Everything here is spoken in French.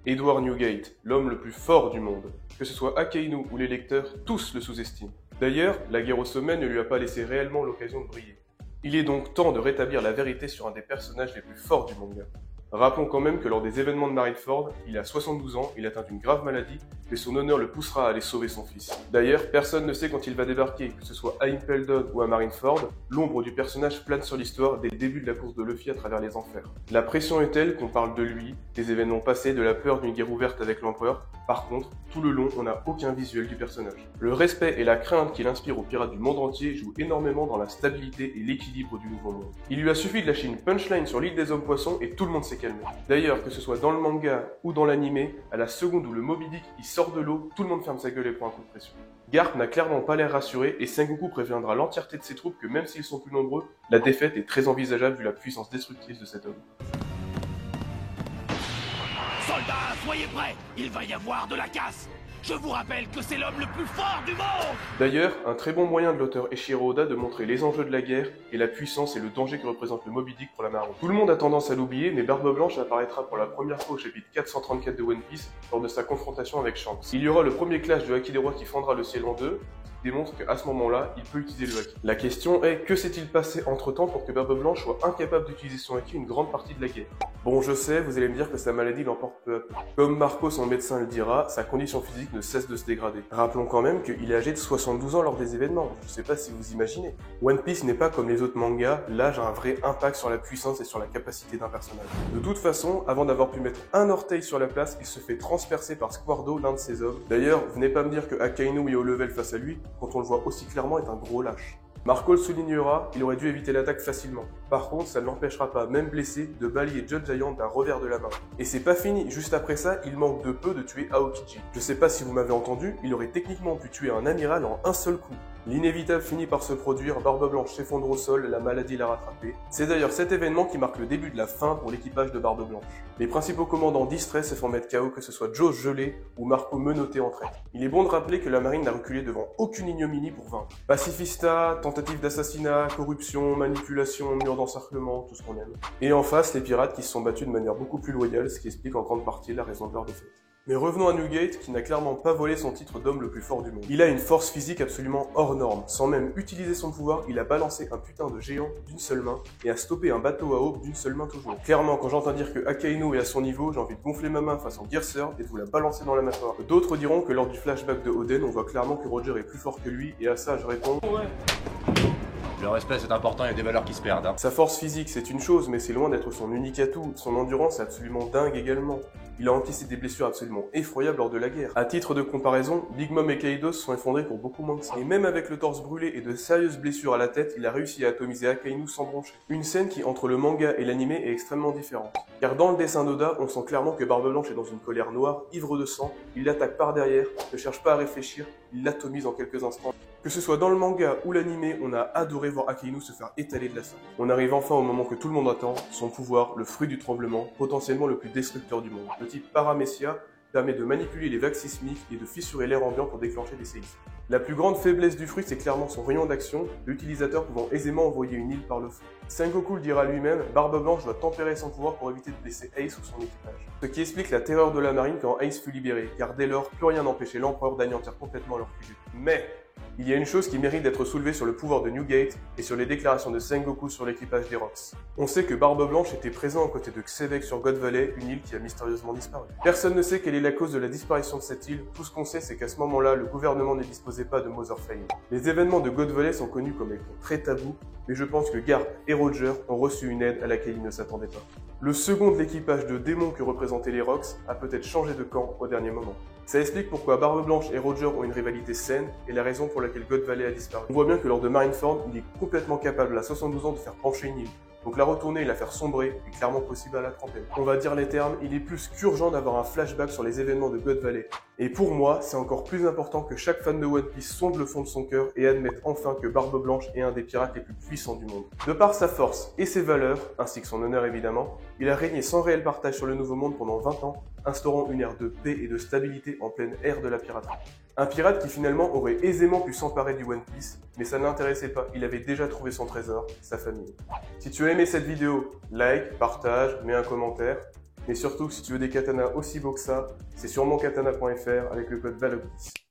Edward Newgate, l'homme le plus fort du monde. Que ce soit Akainu ou les lecteurs, tous le sous-estiment. D'ailleurs, la guerre au sommet ne lui a pas laissé réellement l'occasion de briller. Il est donc temps de rétablir la vérité sur un des personnages les plus forts du manga. Rappelons quand même que lors des événements de Marineford, il a 72 ans, il atteint une grave maladie, mais son honneur le poussera à aller sauver son fils. D'ailleurs, personne ne sait quand il va débarquer, que ce soit à Impel Down ou à Marineford, l'ombre du personnage plane sur l'histoire dès le début de la course de Luffy à travers les enfers. La pression est telle qu'on parle de lui, des événements passés, de la peur d'une guerre ouverte avec l'empereur. Par contre, tout le long, on n'a aucun visuel du personnage. Le respect et la crainte qu'il inspire aux pirates du monde entier jouent énormément dans la stabilité et l'équilibre du nouveau monde. Il lui a suffi de lâcher une punchline sur l'île des hommes poissons et tout le monde s'est calmé. D'ailleurs, que ce soit dans le manga ou dans l'anime, à la seconde où le Moby Dick y sort de l'eau, tout le monde ferme sa gueule et prend un coup de pression. Garp n'a clairement pas l'air rassuré et Sengoku préviendra l'entièreté de ses troupes que même s'ils sont plus nombreux, la défaite est très envisageable vu la puissance destructrice de cet homme. Soldats, soyez prêts, il va y avoir de la casse. Je vous rappelle que c'est l'homme le plus fort du monde. D'ailleurs, un très bon moyen de l'auteur Eiichiro Oda de montrer les enjeux de la guerre et la puissance et le danger que représente le Moby Dick pour la marine. Tout le monde a tendance à l'oublier, mais Barbe Blanche apparaîtra pour la première fois au chapitre 434 de One Piece lors de sa confrontation avec Shanks. Il y aura le premier clash de Haki des Rois qui fendra le ciel en deux, qui démontre qu'à ce moment-là, il peut utiliser le haki. La question est, que s'est-il passé entre-temps pour que Barbe Blanche soit incapable d'utiliser son haki une grande partie de la guerre? Bon, je sais, vous allez me dire que sa maladie l'emporte peu à peu. Comme Marco, son médecin, le dira, sa condition physique ne cesse de se dégrader. Rappelons quand même qu'il est âgé de 72 ans lors des événements, je sais pas si vous imaginez. One Piece n'est pas comme les autres mangas, l'âge a un vrai impact sur la puissance et sur la capacité d'un personnage. De toute façon, avant d'avoir pu mettre un orteil sur la place, il se fait transpercer par Squardo, l'un de ses hommes. D'ailleurs, venez pas me dire que Akainu est au level face à lui, quand on le voit aussi clairement est un gros lâche. Marco le soulignera, il aurait dû éviter l'attaque facilement. Par contre, ça ne l'empêchera pas, même blessé, de balayer Judge Giant d'un revers de la main. Et c'est pas fini, juste après ça, il manque de peu de tuer Aokiji. Je sais pas si vous m'avez entendu, il aurait techniquement pu tuer un amiral en un seul coup. L'inévitable finit par se produire, Barbe Blanche s'effondre au sol, la maladie l'a rattrapé. C'est d'ailleurs cet événement qui marque le début de la fin pour l'équipage de Barbe Blanche. Les principaux commandants distraits se font mettre KO, que ce soit Joe gelé ou Marco menotté en traite. Il est bon de rappeler que la marine n'a reculé devant aucune ignominie pour vaincre. Pacifista, tentative d'assassinat, corruption, manipulation, mur d'encerclement, tout ce qu'on aime. Et en face, les pirates qui se sont battus de manière beaucoup plus loyale, ce qui explique en grande partie la raison de leur défaite. Mais revenons à Newgate, qui n'a clairement pas volé son titre d'homme le plus fort du monde. Il a une force physique absolument hors norme. Sans même utiliser son pouvoir, il a balancé un putain de géant d'une seule main et a stoppé un bateau à aube d'une seule main toujours. Clairement, quand j'entends dire que Akainu est à son niveau, j'ai envie de gonfler ma main façon Gear et de vous la balancer dans la mâchoire. D'autres diront que lors du flashback de Oden, on voit clairement que Roger est plus fort que lui, et à ça je réponds... Ouais. Le respect c'est important, il y a des valeurs qui se perdent. Hein. Sa force physique c'est une chose, mais c'est loin d'être son unique atout. Son endurance est absolument dingue également. Il a encaissé des blessures absolument effroyables lors de la guerre. À titre de comparaison, Big Mom et Kaido se sont effondrés pour beaucoup moins que ça. Et même avec le torse brûlé et de sérieuses blessures à la tête, il a réussi à atomiser Akainu sans broncher. Une scène qui, entre le manga et l'anime, est extrêmement différente. Car dans le dessin d'Oda, on sent clairement que Barbe Blanche est dans une colère noire, ivre de sang, il l'attaque par derrière, ne cherche pas à réfléchir, il l'atomise en quelques instants. Que ce soit dans le manga ou l'anime, on a adoré voir Akainu se faire étaler de la sorte. On arrive enfin au moment que tout le monde attend, son pouvoir, le fruit du tremblement, potentiellement le plus destructeur du monde. Le type Paramecia permet de manipuler les vagues sismiques et de fissurer l'air ambiant pour déclencher des séismes. La plus grande faiblesse du fruit, c'est clairement son rayon d'action, l'utilisateur pouvant aisément envoyer une île par le feu. Sengoku le dira lui-même, Barbe Blanche doit tempérer son pouvoir pour éviter de blesser Ace ou son équipage. Ce qui explique la terreur de la marine quand Ace fut libéré, car dès lors, plus rien n'empêchait l'empereur d'anéantir complètement leur fugitif. Mais il y a une chose qui mérite d'être soulevée sur le pouvoir de Newgate et sur les déclarations de Sengoku sur l'équipage des Rocks. On sait que Barbe Blanche était présent aux côtés de Xebec sur God Valley, une île qui a mystérieusement disparu. Personne ne sait quelle est la cause de la disparition de cette île, tout ce qu'on sait c'est qu'à ce moment-là, le gouvernement ne disposait pas de Motherfame. Les événements de God Valley sont connus comme étant très tabous, mais je pense que Garp et Roger ont reçu une aide à laquelle ils ne s'attendaient pas. Le second de l'équipage de démons que représentaient les Rocks a peut-être changé de camp au dernier moment. Ça explique pourquoi Barbe Blanche et Roger ont une rivalité saine et la raison pour laquelle God Valley a disparu. On voit bien que lors de Marineford, il est complètement capable à 72 ans de faire pencher une île. Donc la retourner et la faire sombrer est clairement possible à la trentaine. On va dire les termes, il est plus qu'urgent d'avoir un flashback sur les événements de God Valley. Et pour moi, c'est encore plus important que chaque fan de One Piece sonde le fond de son cœur et admette enfin que Barbe Blanche est un des pirates les plus puissants du monde. De par sa force et ses valeurs, ainsi que son honneur évidemment, il a régné sans réel partage sur le Nouveau Monde pendant 20 ans, instaurant une ère de paix et de stabilité en pleine ère de la piraterie. Un pirate qui finalement aurait aisément pu s'emparer du One Piece, mais ça ne l'intéressait pas, il avait déjà trouvé son trésor, sa famille. Si tu as aimé cette vidéo, like, partage, mets un commentaire. Mais surtout, si tu veux des katanas aussi beaux que ça, c'est sûrement katana.fr avec le code VALOG10.